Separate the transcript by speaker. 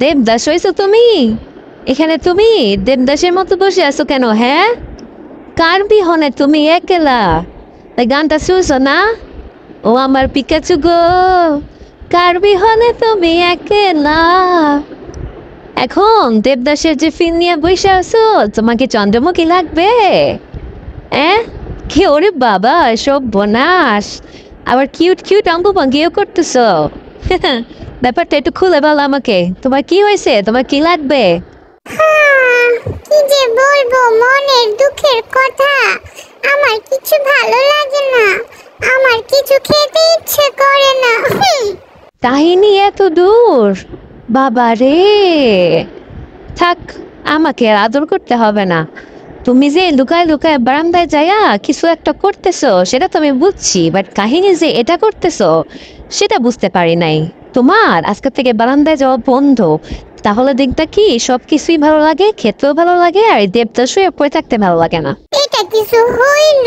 Speaker 1: দেবদাস হয়েছো তুমি? এখানে তুমি দেবদাসের মতো বসে আছো কেন? হ্যাঁ, কার বিহনে তুমি একলা? তাই গানটা শুনছো না? ও আমার পিকাচু গো, কার বিহনে তুমি একলা। এখন দেবদাসের যে ফিল নিয়ে বসে আছো, তোমাকে চন্দ্রমুখী লাগবে? কি ওরে বাবা, সব বনাস। আবার কিউট কিউট অঙ্গ ভঙ্গিও করতেছো। ব্যাপারটা একটু খুলে বলো আমাকে, তোমার কি হয়েছে, তোমার কি লাগবে?
Speaker 2: কি যে বলবো মনের দুঃখের কথা। আমার কিছু ভালো লাগে না, আমার কিছু খেতে ইচ্ছে করে না।
Speaker 1: কাহিনী এত দূর? বাবা রে, থাক, আমাকে আর আদর করতে হবে না। তুমি যে লুকায় লুকায় বারান্দায় যাইয়া কিছু একটা করতেছো সেটা তো আমি বুঝছি, বাট কাহিনী যে এটা করতেছো সেটা বুঝতে পারি নাই। তোমার আজকে থেকে বারান্দায় যাওয়া বন্ধ। তাহলে দেখতা কি সব কিছুই ভালো লাগে, খেতেও ভালো লাগে, আর এই দেবদাস হয়ে পড়ে থাকতে ভালো লাগে না।
Speaker 2: এটা কিছু হইল?